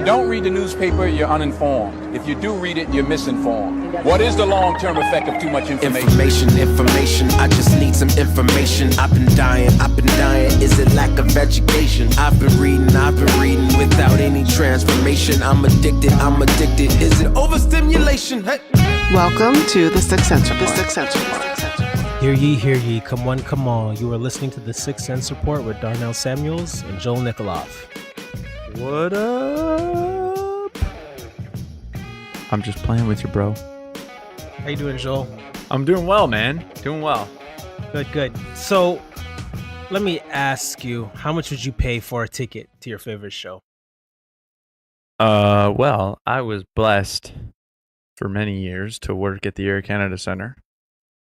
you don't read the newspaper, you're uninformed. If you do read it, you're misinformed. What is the long-term effect of too much information? Information, I just need some information. I've been dying. Is it lack of education? I've been reading without any transformation. I'm addicted. Is it overstimulation? Hey. Welcome to the Sixth Sense Report. Hear ye, come on. You are listening to the Sixth Sense Report with Darnell Samuels and Joel Nikoloff. What up? I'm just playing with you, bro. How you doing, Joel? I'm doing well, man. Doing well. Good. So, let me ask you, how much would you pay for a ticket to your favorite show? Well, I was blessed for many years to work at the Air Canada Centre,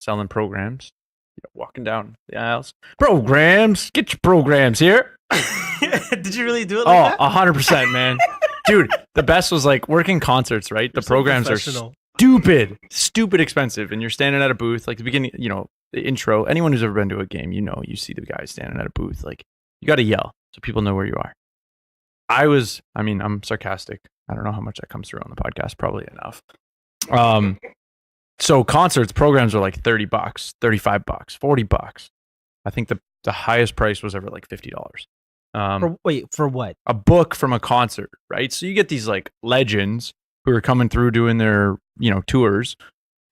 selling programs, walking down the aisles. Programs, get your programs here. Did you really do it like that? 100%, man. Dude, the best was like working concerts, right? The programs are stupid expensive, and you're standing at a booth, like the beginning, the intro. Anyone who's ever been to a game, you see the guy standing at a booth, like you got to yell so people know where you are. I'm sarcastic. I don't know how much that comes through on the podcast, probably enough. So concerts, programs are like $30, $35, $40. I think the highest price was ever like $50. For what? A book from a concert, right? So you get these like legends who are coming through doing their, tours.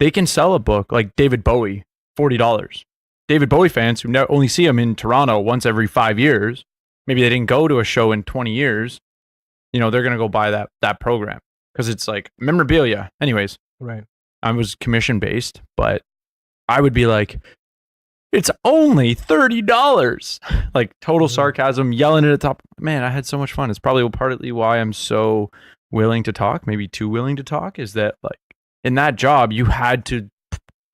They can sell a book like David Bowie, $40. David Bowie fans who only see him in Toronto once every 5 years, maybe they didn't go to a show in 20 years, they're going to go buy that program because it's like memorabilia. Anyways, right. I was commission based, but I would be like, it's only $30. Like total sarcasm, yelling it at the top. Man, I had so much fun. It's probably partly why I'm so willing to talk, maybe too willing to talk, is that like in that job, you had to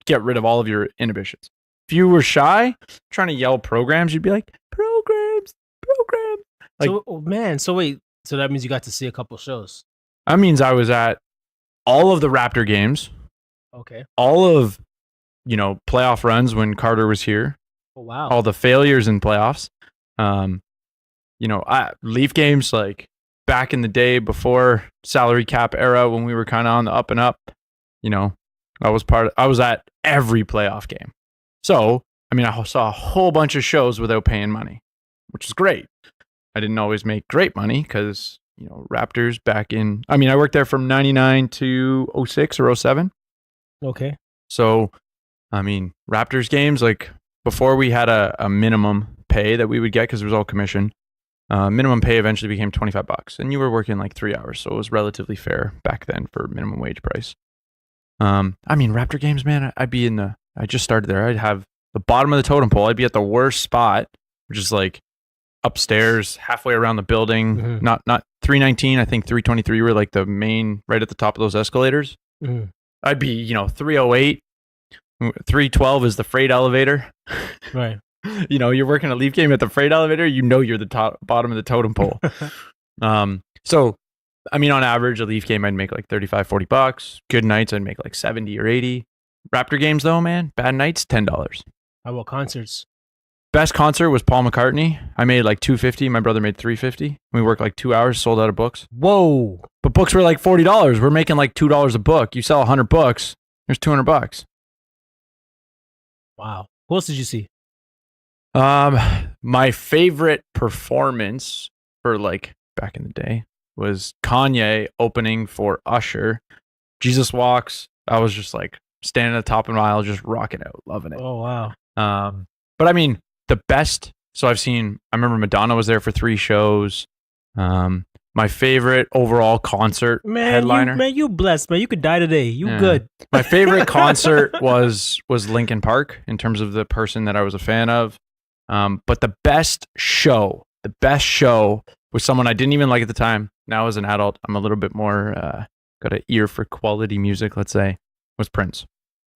get rid of all of your inhibitions. If you were shy, trying to yell programs, you'd be like, programs. Like, so that means you got to see a couple shows. That means I was at all of the Raptor games. Okay. All of, playoff runs when Carter was here. Oh, wow. All the failures in playoffs. Leaf games, like back in the day before salary cap era when we were kind of on the up and up, I was at every playoff game. So, I saw a whole bunch of shows without paying money, which is great. I didn't always make great money because, Raptors back in, I worked there from 99 to 06 or 07. Okay. So, Raptors games, like before we had a minimum pay that we would get because it was all commission. Minimum pay eventually became $25, and you were working like 3 hours, so it was relatively fair back then for minimum wage price. Raptor games, man, I just started there. I'd have the bottom of the totem pole. I'd be at the worst spot, which is like upstairs, halfway around the building. Mm-hmm. Not 319. I think 323 were like the main, right at the top of those escalators. Mm-hmm. I'd be 308. 312 is the freight elevator. Right. You're working a Leaf game at the freight elevator, you're the bottom of the totem pole. So, on average, a Leaf game, I'd make like $35, $40. Good nights, I'd make like 70 or 80. Raptor games, though, man, bad nights, $10. How about concerts? Best concert was Paul McCartney. I made like $250. My brother made $350. We worked like 2 hours, sold out of books. Whoa. But books were like $40. We're making like $2 a book. You sell 100 books, there's $200. Wow. Who else did you see? My favorite performance for like back in the day was Kanye opening for Usher. Jesus Walks. I was just like standing at the top of the aisle, just rocking out, loving it. Oh, wow. But the best. So I remember Madonna was there for 3 shows. My favorite overall concert headliner. You blessed, man. You could die today. Good. My favorite concert was Linkin Park in terms of the person that I was a fan of. But the best show was someone I didn't even like at the time. Now as an adult, I'm a little bit more got an ear for quality music, let's say, was Prince.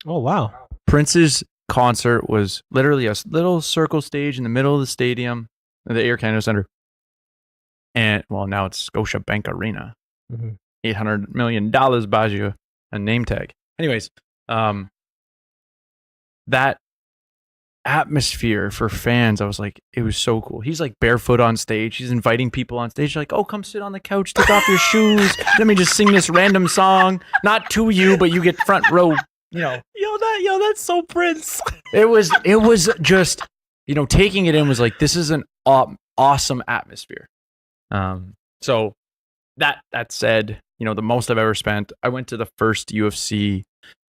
Oh, wow. Prince's concert was literally a little circle stage in the middle of the stadium, the Air Canada Centre. And, well, now it's Scotiabank Arena. Mm-hmm. $800 million buys you a name tag. Anyways, that atmosphere for fans, I was like, it was so cool. He's like barefoot on stage. He's inviting people on stage. Like, oh, come sit on the couch, take off your shoes. Let me just sing this random song. Not to you, but you get front row. That's so Prince. It was just, taking it in was like, this is an awesome atmosphere. So that said, the most I've ever spent, I went to the first UFC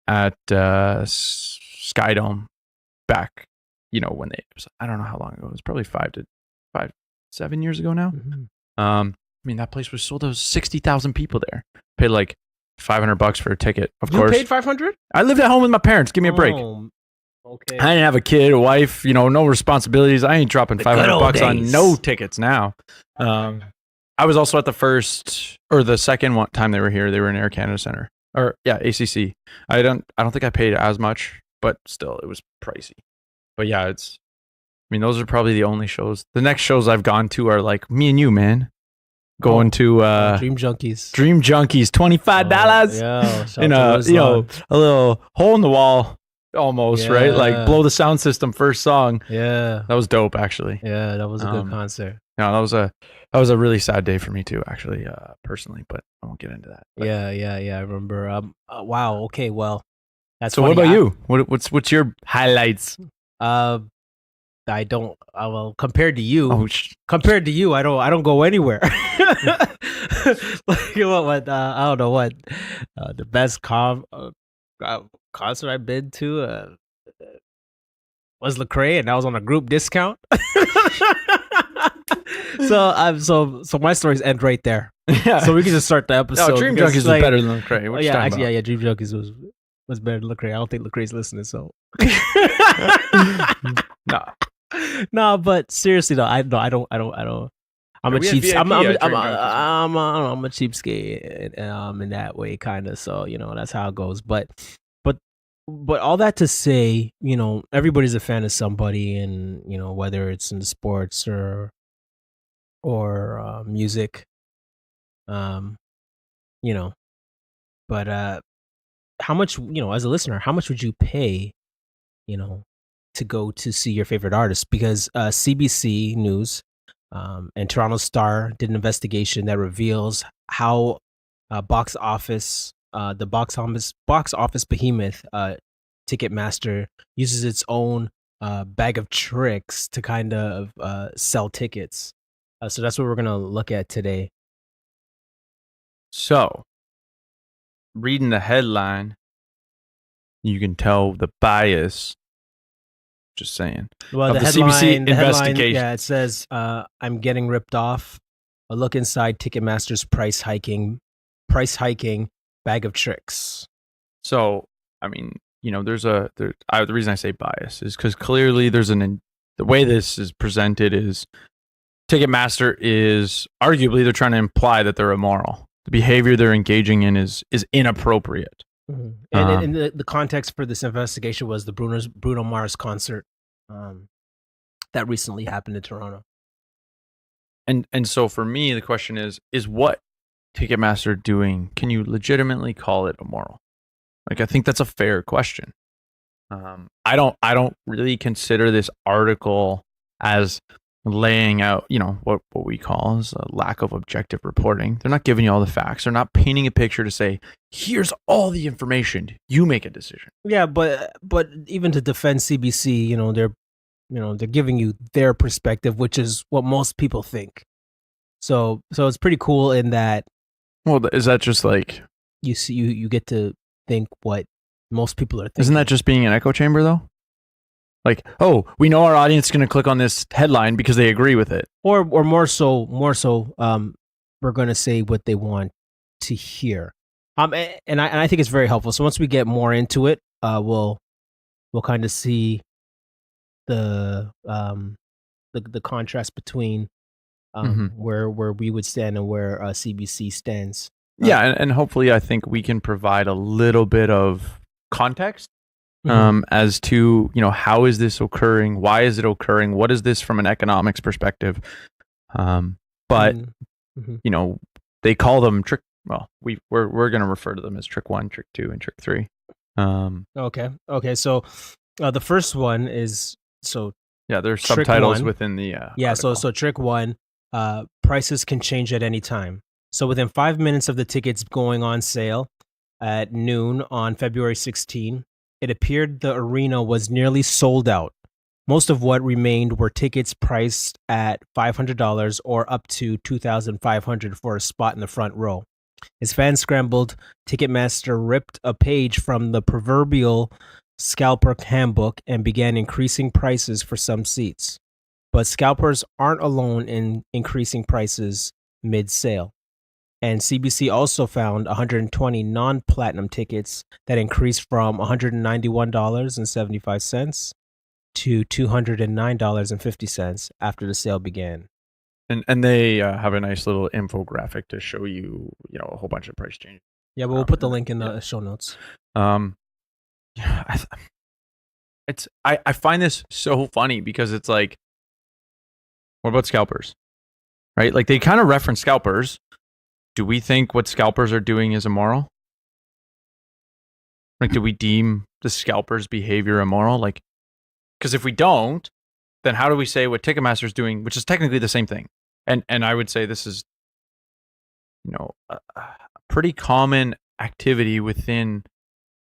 at Skydome back, when I don't know how long ago. It was probably 7 years ago now. Mm-hmm. That place was sold. There was 60,000 people there. Paid like $500 for a ticket. Of you course. You paid $500? I lived at home with my parents. Give me a break. Okay. I didn't have a kid, a wife, no responsibilities. I ain't dropping $500 on no tickets now. I was also at the first or the second time they were here. They were in Air Canada Center, ACC. I don't think I paid as much, but still, it was pricey. But yeah, those are probably the only shows. The next shows I've gone to are like me and you, man. Going to Dream Junkies, $25 in a little hole in the wall almost, right? Like blow the sound system first song. Yeah, that was dope actually. Yeah, that was a good concert. No, that was a really sad day for me too, actually, personally. But I won't get into that. But. Yeah. I remember. Wow. Okay. Well, that's so. Funny. What about you? What's your highlights? I don't. Well, compared to you, I don't go anywhere. I don't know what the best concert I've been to was Lecrae, and I was on a group discount. So my stories end right there. Yeah. So we can just start the episode. No, Dream Junkies was better than Lecrae. Yeah, Dream Junkies was better than Lecrae. I don't think Lecrae's listening, so. No, but seriously though, I don't. I'm a cheapskate. I'm a cheapskate in that way, kind of. So that's how it goes. But all that to say, everybody's a fan of somebody, and whether it's in sports or music, But how much, as a listener, how much would you pay, to go to see your favorite artist? Because CBC News and Toronto Star did an investigation that reveals how the box office behemoth Ticketmaster uses its own bag of tricks to kind of sell tickets. So that's what we're gonna look at today. So, reading the headline, you can tell the bias. Just saying. Well, the CBC investigation. It says, "I'm getting ripped off. A look inside Ticketmaster's price hiking bag of tricks." So, the reason I say bias is because clearly there's the way this is presented is Ticketmaster is arguably they're trying to imply that they're immoral. The behavior they're engaging in is inappropriate. Mm-hmm. And the context for this investigation was the Bruno Mars concert that recently happened in Toronto. And so for me, the question is what Ticketmaster doing? Can you legitimately call it immoral? Like, I think that's a fair question. I don't really consider this article as laying out, what we call is a lack of objective reporting. They're not giving you all the facts. They're not painting a picture to say, here's all the information. You make a decision. Yeah, but even to defend CBC, they're giving you their perspective, which is what most people think. So it's pretty cool in that. Well, is that just like you get to think what most people are thinking? Isn't that just being an echo chamber though? Like, oh, we know our audience is going to click on this headline because they agree with it. Or more so, we're going to say what they want to hear. And I think it's very helpful. So once we get more into it, we'll kind of see the contrast between where we would stand and where CBC stands. Yeah, and hopefully I think we can provide a little bit of context. As to, how is this occurring? Why is it occurring? What is this from an economics perspective? But they call them trick. Well, we're going to refer to them as trick 1, trick 2, and trick 3. Okay. So the first one is so Yeah, there's Trick subtitles one. within the yeah, so article. trick one, prices can change at any time. So within 5 minutes of the tickets going on sale at noon on February 16, it appeared the arena was nearly sold out. Most of what remained were tickets priced at $500 or up to $2,500 for a spot in the front row. As fans scrambled, Ticketmaster ripped a page from the proverbial scalper handbook and began increasing prices for some seats. But scalpers aren't alone in increasing prices mid-sale. And CBC also found 120 non-platinum tickets that increased from $191.75 to $209.50 after the sale began. And they have a nice little infographic to show you, a whole bunch of price changes. Yeah, but we'll put the link in the show notes. Yeah, I find this so funny because it's like, what about scalpers? Right? Like they kind of reference scalpers. Do we think what scalpers are doing is immoral? Like, do we deem the scalpers' behavior immoral? Like, because if we don't, then how do we say what Ticketmaster's doing, which is technically the same thing? And I would say this is, a pretty common activity within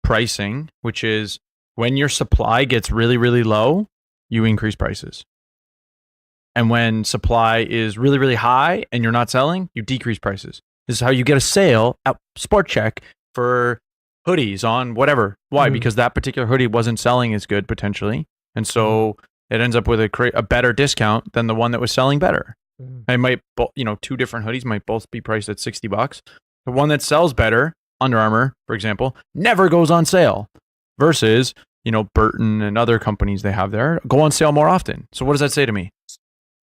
pricing, which is when your supply gets really, really low, you increase prices. And when supply is really, really high and you're not selling, you decrease prices. This is how you get a sale at Sport Check for hoodies on whatever. Why? Because that particular hoodie wasn't selling as good potentially. And so it ends up with a better discount than the one that was selling better. It might, two different hoodies might both be priced at $60. The one that sells better, Under Armour, for example, never goes on sale versus, Burton and other companies they have there go on sale more often. So what does that say to me?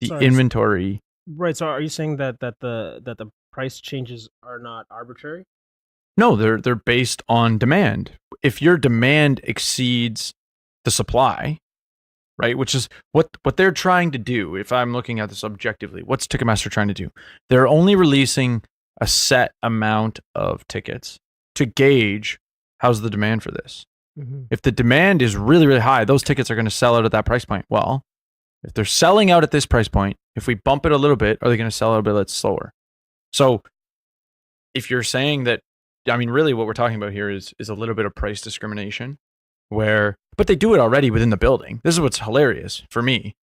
The inventory. Right. So are you saying that the price changes are not arbitrary? No, they're based on demand. If your demand exceeds the supply, right, which is what they're trying to do. If I'm looking at this objectively, what's Ticketmaster trying to do? They're only releasing a set amount of tickets to gauge how's the demand for this. If the demand is really, really high, those tickets are going to sell out at that price point. Well, if they're selling out at this price point, if we bump it a little bit, are they going to sell out a bit slower? So if you're saying that, really what we're talking about here is a little bit of price discrimination but they do it already within the building. This is what's hilarious for me.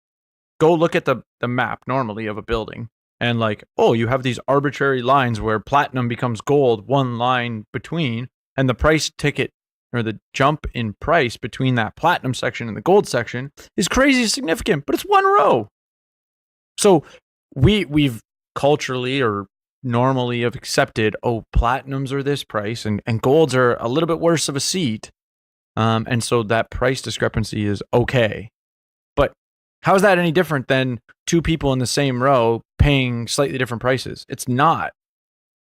Go look at the map normally of a building and you have these arbitrary lines where platinum becomes gold, one line between, and the price ticket or the jump in price between that platinum section and the gold section is crazy significant, but it's one row. So we've culturally or normally have accepted, platinums are this price and golds are a little bit worse of a seat. And so that price discrepancy is okay. But how is that any different than two people in the same row paying slightly different prices? It's not.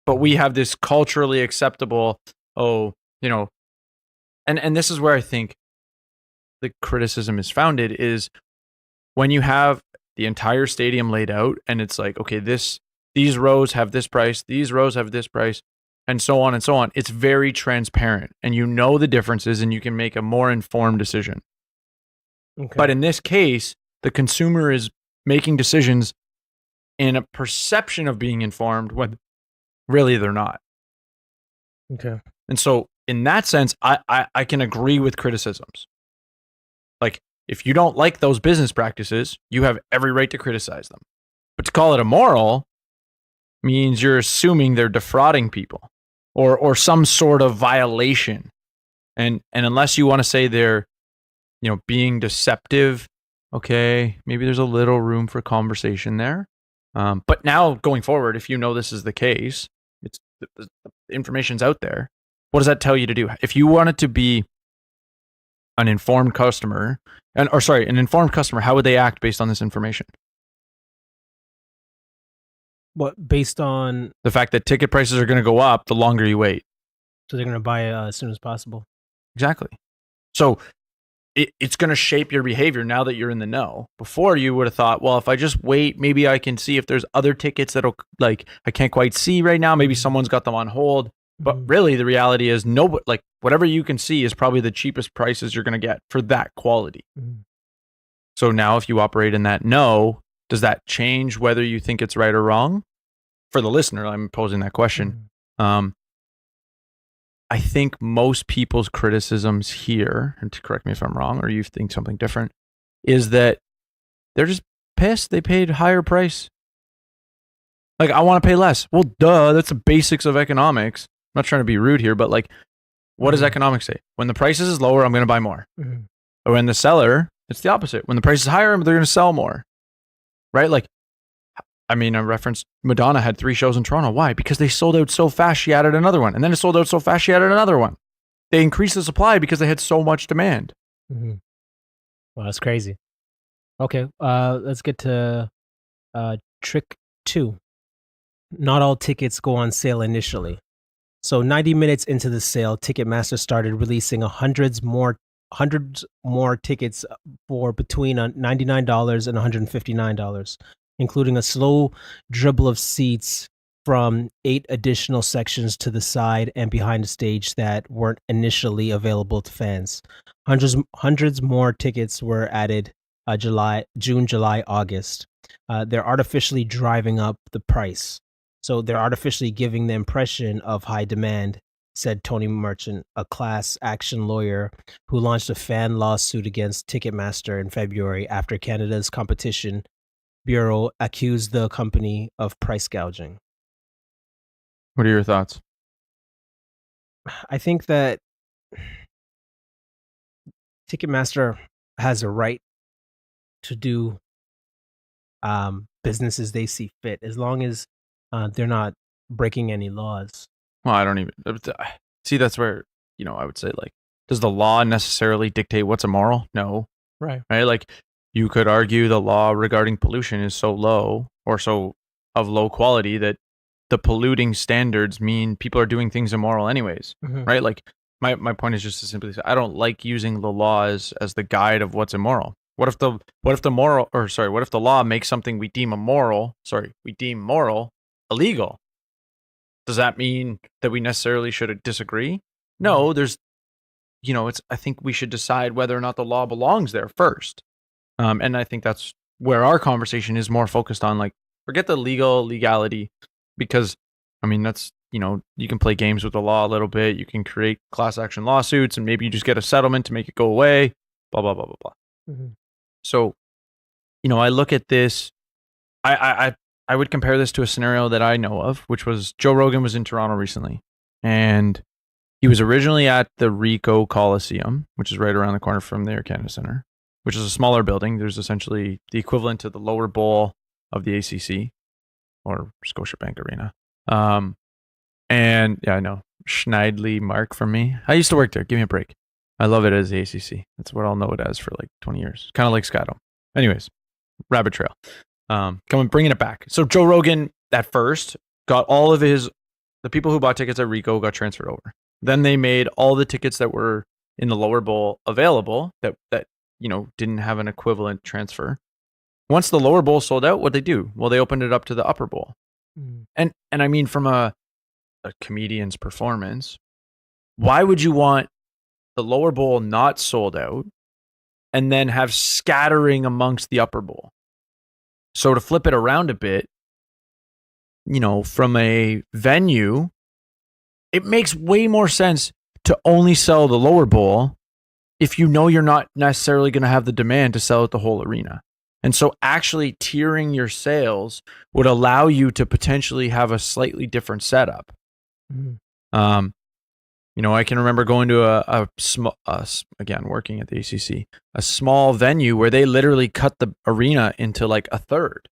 But we have this culturally acceptable, and this is where I think the criticism is founded, is when you have the entire stadium laid out and it's like, okay, these rows have this price, these rows have this price, and so on and so on. It's very transparent and the differences and you can make a more informed decision. Okay. But in this case, the consumer is making decisions in a perception of being informed when really they're not. Okay. And so in that sense, I can agree with criticisms. Like, if you don't like those business practices, you have every right to criticize them. But to call it immoral means you're assuming they're defrauding people or some sort of violation. And unless you want to say they're, being deceptive, okay, maybe there's a little room for conversation there. But now going forward, if this is the case, it's the information's out there. What does that tell you to do? If you wanted to be an informed customer, an informed customer, how would they act based on this information? What, based on the fact that ticket prices are going to go up the longer you wait? So they're going to buy it as soon as possible. Exactly. So it's going to shape your behavior now that you're in the know. Before, you would have thought, well, if I just wait, maybe I can see if there's other tickets that'll, I can't quite see right now. Maybe someone's got them on hold. But really, the reality is whatever you can see is probably the cheapest prices you're going to get for that quality. So now if you operate in that no, does that change whether you think it's right or wrong? For the listener, I'm posing that question. I think most people's criticisms here, and to correct me if I'm wrong or you think something different, is that they're just pissed they paid higher price. Like, I want to pay less. Well, duh, that's the basics of economics. I'm not trying to be rude here, but like, what does economics say? When the price is lower, I'm going to buy more. Or when the seller, it's the opposite. When the price is higher, they're going to sell more. Right? Like, I mean, I referenced Madonna had 3 shows in Toronto. Why? Because they sold out so fast, she added another one. And then it sold out so fast, she added another one. They increased the supply because they had so much demand. Well, that's crazy. Okay, let's get to trick 2. Not all tickets go on sale initially. So 90 minutes into the sale, Ticketmaster started releasing hundreds more tickets for between $99 and $159, including a slow dribble of seats from 8 additional sections to the side and behind the stage that weren't initially available to fans. Hundreds more tickets were added June, July, August. They're artificially driving up the price. So they're artificially giving the impression of high demand, said Tony Merchant, a class action lawyer who launched a fan lawsuit against Ticketmaster in February after Canada's Competition Bureau accused the company of price gouging. What are your thoughts? I think that Ticketmaster has a right to do business as they see fit, as long as they're not breaking any laws. Well, I don't even see. That's where, I would say, like, does the law necessarily dictate what's immoral? No. Right. Like, you could argue the law regarding pollution is so low or so of low quality that the polluting standards mean people are doing things immoral anyways. Right? Like, my point is just to simply say, I don't like using the law as the guide of what's immoral. What if the law makes something we deem moral illegal? Does that mean that we necessarily should disagree? No, I think we should decide whether or not the law belongs there first. And I think that's where our conversation is more focused on, like, forget the legality, because, I mean, that's, you can play games with the law a little bit. You can create class action lawsuits and maybe you just get a settlement to make it go away, blah, blah, blah, blah, blah. So, I look at this, I would compare this to a scenario that I know of, which was Joe Rogan was in Toronto recently, and he was originally at the Ricoh Coliseum, which is right around the corner from the Air Canada Centre, which is a smaller building. There's essentially the equivalent to the lower bowl of the ACC or Scotiabank Arena. And yeah, I know, Schneidley Mark from me. I used to work there. Give me a break. I love it as the ACC. That's what I'll know it as for like 20 years. Kind of like Scotto. Anyways, rabbit trail. Bringing it back. So Joe Rogan at first got all of the people who bought tickets at Ricoh got transferred over. Then they made all the tickets that were in the lower bowl available that didn't have an equivalent transfer. Once the lower bowl sold out, what'd they do? Well, they opened it up to the upper bowl. And I mean, from a comedian's performance, why would you want the lower bowl not sold out and then have scattering amongst the upper bowl? So to flip it around a bit, from a venue, it makes way more sense to only sell the lower bowl if you're not necessarily going to have the demand to sell at the whole arena. And so actually tiering your sales would allow you to potentially have a slightly different setup. I can remember going to a small, again, working at the ACC, a small venue where they literally cut the arena into like a third.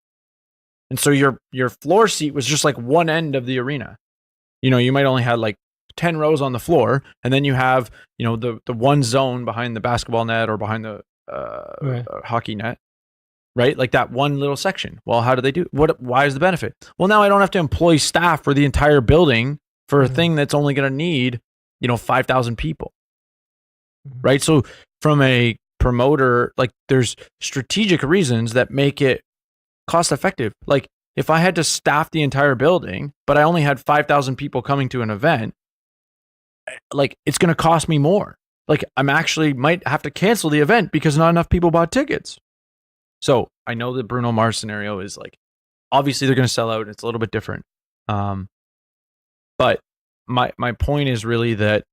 And so your floor seat was just like one end of the arena. You might only have like 10 rows on the floor, and then you have, the one zone behind the basketball net or behind the hockey net, right? Like that one little section. Well, how do they do? Why is the benefit? Well, now I don't have to employ staff for the entire building for a thing that's only going to need 5,000 people. Right. So from a promoter, like, there's strategic reasons that make it cost effective. Like, if I had to staff the entire building, but I only had 5,000 people coming to an event, like, it's going to cost me more. Like, I'm actually might have to cancel the event because not enough people bought tickets. So I know the Bruno Mars scenario is like, obviously they're going to sell out. It's a little bit different. But my point is really that,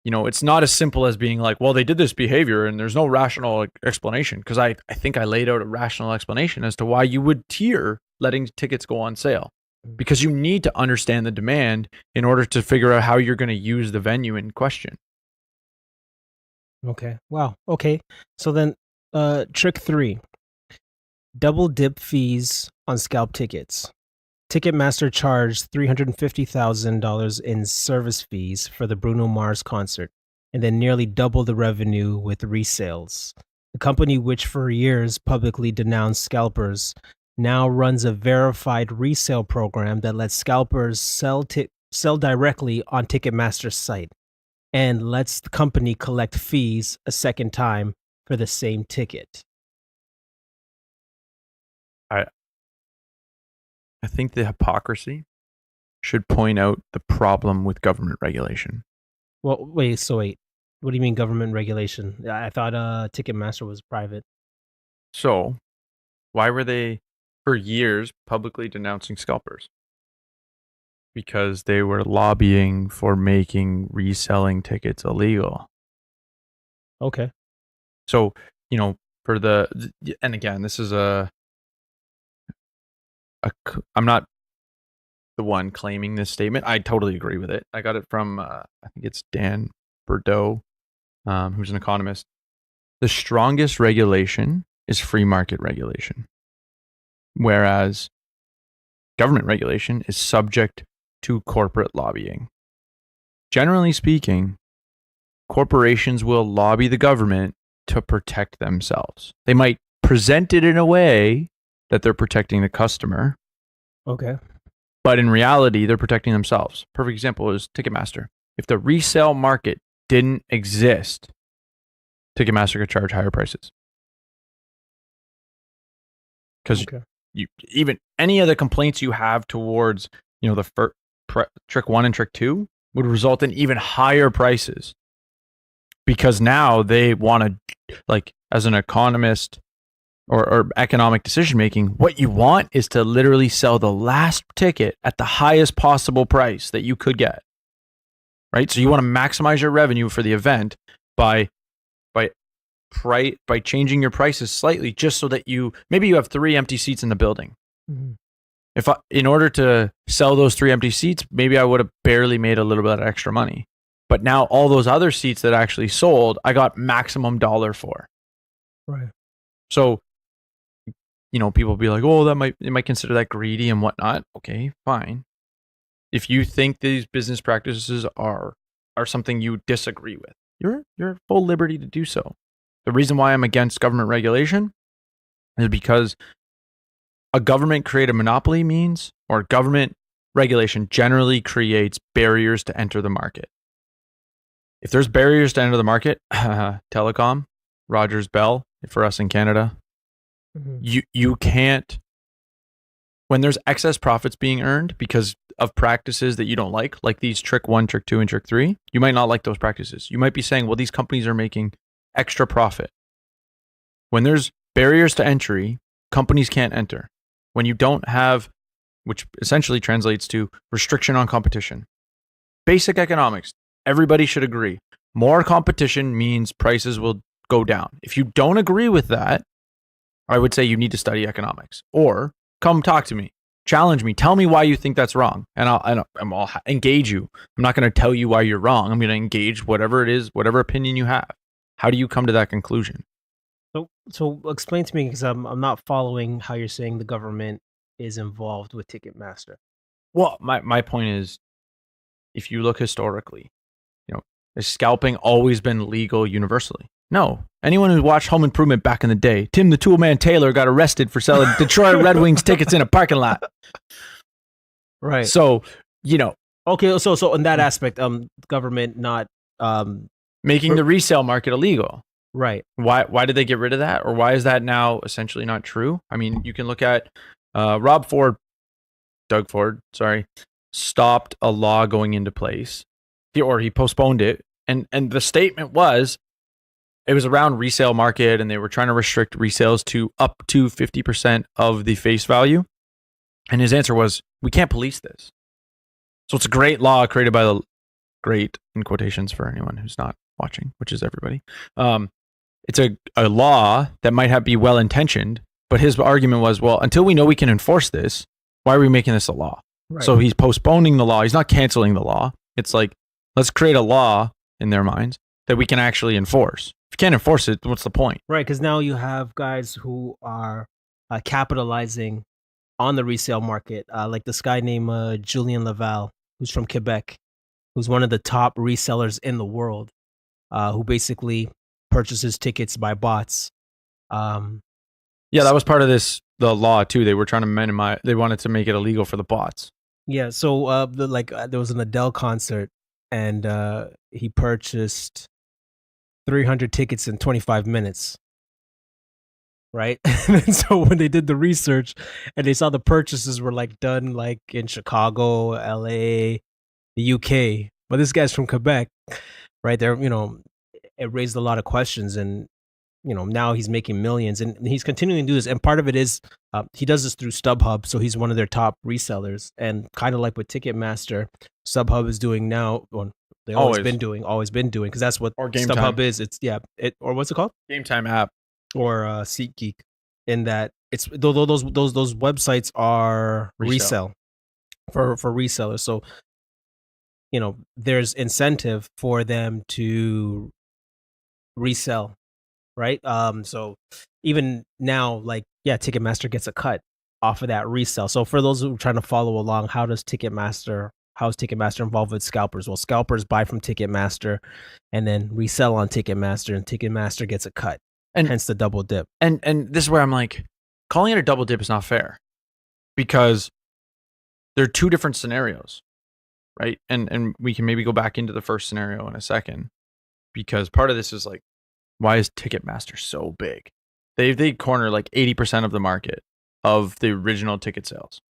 it's not as simple as being like, well, they did this behavior and there's no rational explanation. Because I think I laid out a rational explanation as to why you would tier letting tickets go on sale. Because you need to understand the demand in order to figure out how you're going to use the venue in question. Okay. Wow. Okay. So then, trick 3. Double dip fees on scalp tickets. Ticketmaster charged $350,000 in service fees for the Bruno Mars concert, and then nearly doubled the revenue with resales. The company, which for years publicly denounced scalpers, now runs a verified resale program that lets scalpers sell directly on Ticketmaster's site, and lets the company collect fees a second time for the same ticket. I think the hypocrisy should point out the problem with government regulation. Well, wait. What do you mean government regulation? I thought Ticketmaster was private. So, why were they, for years, publicly denouncing scalpers? Because they were lobbying for making reselling tickets illegal. Okay. So, for and again, this is I'm not the one claiming this statement. I totally agree with it. I got it from, I think it's Dan Bordeaux, who's an economist. The strongest regulation is free market regulation, whereas government regulation is subject to corporate lobbying. Generally speaking, corporations will lobby the government to protect themselves. They might present it in a way that they're protecting the customer. Okay. But in reality, they're protecting themselves. Perfect example is Ticketmaster. If the resale market didn't exist, Ticketmaster could charge higher prices. Because even any of the complaints you have towards, the trick 1 and trick 2 would result in even higher prices. Because now they want to, like, as an economist or economic decision making, what you want is to literally sell the last ticket at the highest possible price that you could get. Right? So you want to maximize your revenue for the event by changing your prices slightly, just so that maybe you have 3 empty seats in the building. Mm-hmm. In order to sell those 3 empty seats, maybe I would have barely made a little bit of extra money. But now all those other seats that actually sold, I got maximum dollar for. Right. So, people be like, oh, they might consider that greedy and whatnot. Okay, fine. If you think these business practices are something you disagree with, you're at full liberty to do so. The reason why I'm against government regulation is because a government created monopoly means, or government regulation generally creates barriers to enter the market. If there's barriers to enter the market, telecom, Rogers Bell, for us in Canada, you can't, when there's excess profits being earned because of practices that you don't like these trick 1, trick 2, and trick 3, you might not like those practices. You might be saying, well, these companies are making extra profit. When there's barriers to entry, companies can't enter. When you don't have, which essentially translates to restriction on competition. Basic economics, everybody should agree. More competition means prices will go down. If you don't agree with that, I would say you need to study economics, or come talk to me, challenge me, tell me why you think that's wrong, and I'll engage you. I'm not going to tell you why you're wrong. I'm going to engage whatever it is, whatever opinion you have. How do you come to that conclusion? So explain to me, because I'm not following how you're saying the government is involved with Ticketmaster. Well, my point is, if you look historically, has scalping always been legal universally? No. Anyone who watched Home Improvement back in the day, Tim the Toolman Taylor got arrested for selling Detroit Red Wings tickets in a parking lot. Right. So, Okay, so in that aspect, government not making the resale market illegal. Right. Why did they get rid of that? Or why is that now essentially not true? I mean, you can look at Doug Ford, stopped a law going into place, or he postponed it. And the statement was, it was around resale market, and they were trying to restrict resales to up to 50% of the face value. And his answer was, we can't police this. So it's a great law created by the great, in quotations for anyone who's not watching, which is everybody. It's a law that might be well-intentioned, but his argument was, well, until we know we can enforce this, why are we making this a law? Right. So he's postponing the law. He's not canceling the law. It's like, let's create a law in their minds that we can actually enforce. If you can't enforce it, what's the point? Right, because now you have guys who are capitalizing on the resale market, like this guy named Julien Laval, who's from Quebec, who's one of the top resellers in the world, who basically purchases tickets by bots. Yeah, that was part of the law too. They were trying to minimize. They wanted to make it illegal for the bots. Yeah, so there was an Adele concert, and he purchased 300 tickets in 25 minutes. Right, and so when they did the research, and they saw the purchases were like done like in Chicago, LA, the UK, but this guy's from Quebec, right? There, it raised a lot of questions, and now he's making millions, and he's continuing to do this. And part of it is he does this through StubHub, so he's one of their top resellers. And kind of like what Ticketmaster, StubHub is doing now, or they always been doing, because that's what StubHub is. It's or what's it called? Game Time app or SeatGeek. In that it's those websites are resell for resellers. So there's incentive for them to resell. Right. So even now, Ticketmaster gets a cut off of that resell. So for those who are trying to follow along, how is Ticketmaster involved with scalpers? Well, scalpers buy from Ticketmaster and then resell on Ticketmaster, and Ticketmaster gets a cut, and hence the double dip. And this is where I'm like, calling it a double dip is not fair, because there are two different scenarios, right? And we can maybe go back into the first scenario in a second, because part of this is like, why is Ticketmaster so big? They corner like 80% of the market of the original ticket sales.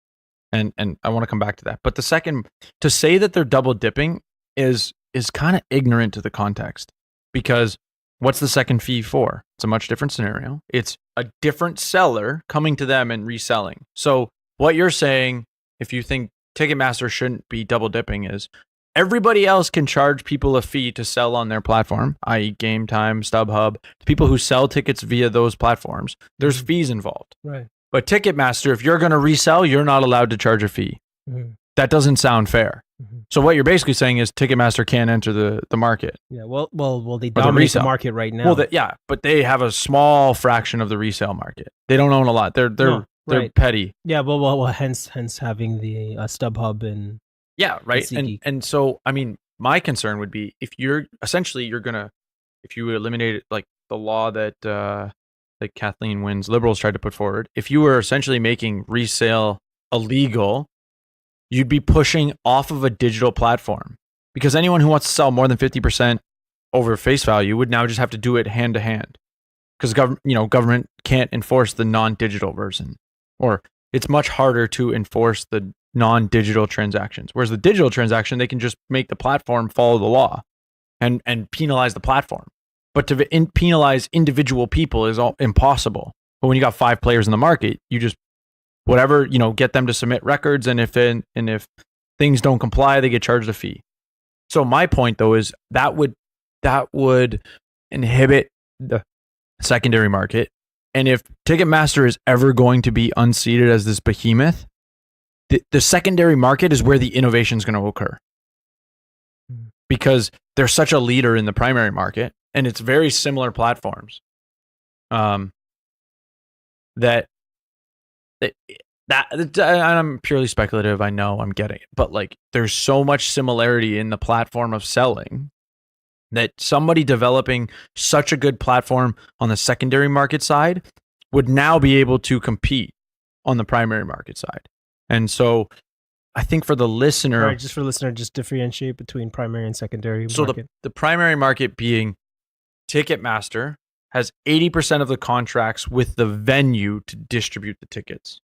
And I want to come back to that. But the second, to say that they're double dipping is kind of ignorant to the context, because what's the second fee for? It's a much different scenario. It's a different seller coming to them and reselling. So what you're saying, if you think Ticketmaster shouldn't be double dipping, is everybody else can charge people a fee to sell on their platform, i.e. Game Time, StubHub. People who sell tickets via those platforms, there's fees involved. Right. But Ticketmaster, if you're going to resell, you're not allowed to charge a fee. Mm-hmm. That doesn't sound fair. Mm-hmm. So what you're basically saying is Ticketmaster can't enter the market. Yeah, well, they dominate the market right now. Well, but they have a small fraction of the resale market. They don't own a lot. They're petty. Yeah, well, hence having the StubHub and yeah, right. And so, I mean, my concern would be if you eliminate like the law that Kathleen Wynne's Liberals tried to put forward, if you were essentially making resale illegal, you'd be pushing off of a digital platform, because anyone who wants to sell more than 50% over face value would now just have to do it hand to hand, because government can't enforce the non-digital version, or it's much harder to enforce the non-digital transactions. Whereas the digital transaction, they can just make the platform follow the law and penalize the platform. But to penalize individual people is all impossible. But when you got 5 players in the market, you just get them to submit records, and if things don't comply, they get charged a fee. So my point though is that would inhibit the secondary market. And if Ticketmaster is ever going to be unseated as this behemoth, the secondary market is where the innovation is going to occur, because they're such a leader in the primary market, and it's very similar platforms. That I'm purely speculative. I know, I'm getting it, but like, there's so much similarity in the platform of selling that somebody developing such a good platform on the secondary market side would now be able to compete on the primary market side. And so I think for the listener... Right, just differentiate between primary and secondary market. So the primary market being Ticketmaster has 80% of the contracts with the venue to distribute the tickets.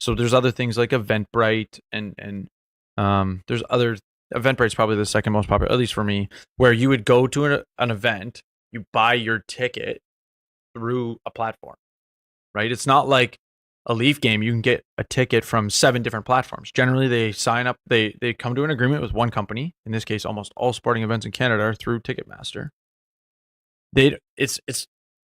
So there's other things like Eventbrite and there's other... Eventbrite's probably the second most popular, at least for me, where you would go to an event you buy your ticket through a platform, right? It's not like a Leaf game. You can get a ticket from 7 different platforms. Generally, they sign up, they come to an agreement with one company. In this case, almost all sporting events in Canada are through Ticketmaster. It's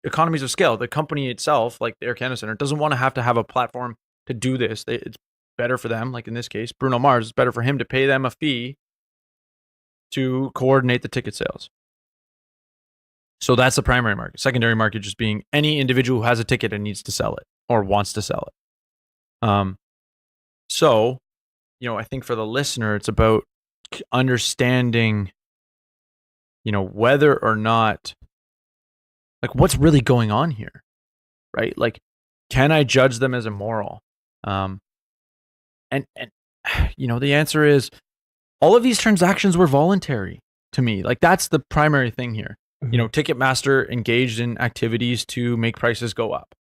economies of scale. The company itself, like the Air Canada Centre, doesn't want to have a platform to do this. It's better for them. Like in this case, Bruno Mars, it's better for him to pay them a fee to coordinate the ticket sales. So that's the primary market. Secondary market just being any individual who has a ticket and needs to sell it or wants to sell it. So, I think for the listener, it's about understanding, whether or not, like, what's really going on here, right? Like, can I judge them as immoral? And the answer is all of these transactions were voluntary to me. Like, that's the primary thing here. Ticketmaster engaged in activities to make prices go up.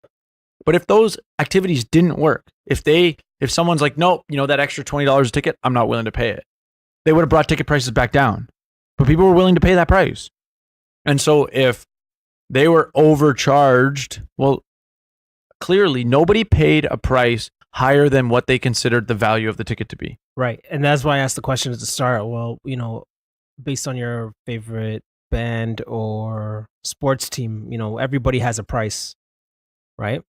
But if those activities didn't work, if someone's like, nope, that extra $20 a ticket, I'm not willing to pay it, they would have brought ticket prices back down. But people were willing to pay that price. And so if they were overcharged, well, clearly nobody paid a price higher than what they considered the value of the ticket to be. Right. And that's why I asked the question at the start. Well, based on your favorite band or sports team, everybody has a price, right?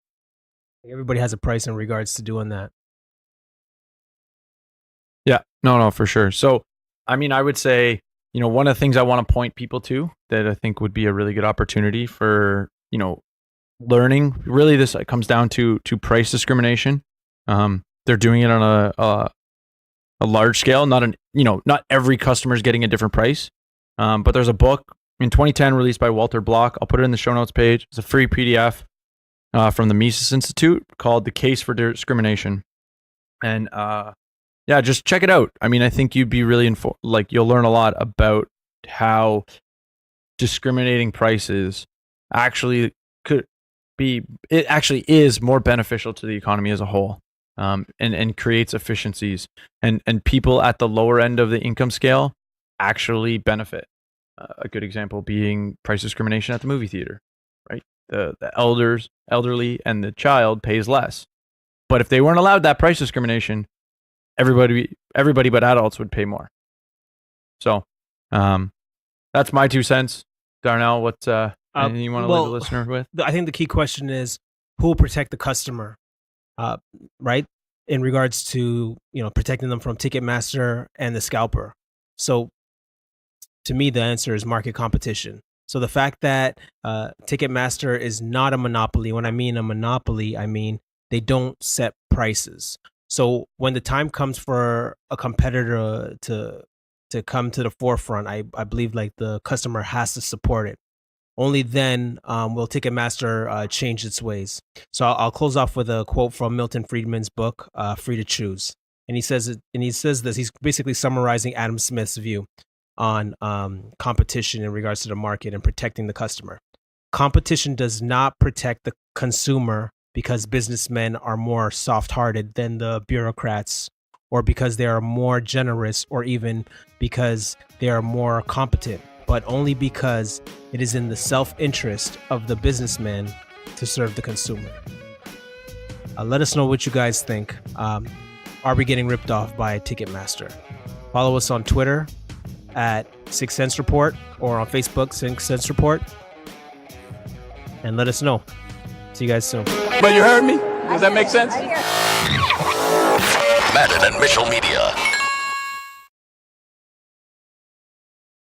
Everybody has a price in regards to doing that. Yeah, no, for sure. So, I would say, one of the things I want to point people to that I think would be a really good opportunity for, learning, really this comes down to price discrimination. They're doing it on a large scale, not every customer is getting a different price. But there's a book in 2010 released by Walter Block. I'll put it in the show notes page. It's a free PDF from the Mises Institute called The Case for Discrimination. And just check it out. I think you'd be really you'll learn a lot about how discriminating prices actually is more beneficial to the economy as a whole. And creates efficiencies, and people at the lower end of the income scale actually benefit. A good example being price discrimination at the movie theater, right? The elderly, and the child pays less. But if they weren't allowed that price discrimination, everybody but adults would pay more. So, that's my 2 cents. Darnell, what anything you want to leave the listener with? I think the key question is who will protect the customer, right? In regards to protecting them from Ticketmaster and the scalper. So, to me, the answer is market competition. So the fact that Ticketmaster is not a monopoly, when I mean a monopoly, I mean they don't set prices. So when the time comes for a competitor to come to the forefront, I believe like the customer has to support it. Only then will Ticketmaster change its ways. So I'll close off with a quote from Milton Friedman's book, Free to Choose. And he says this, he's basically summarizing Adam Smith's view on competition in regards to the market and protecting the customer. Competition does not protect the consumer because businessmen are more soft-hearted than the bureaucrats, or because they are more generous, or even because they are more competent, but only because it is in the self-interest of the businessman to serve the consumer. Let us know what you guys think. Are we getting ripped off by Ticketmaster? Follow us on Twitter at 6 Cents Report, or on Facebook, 6 Cents Report, and let us know. See you guys soon. But you heard me? Does that make sense? Madden and Mitchell Media.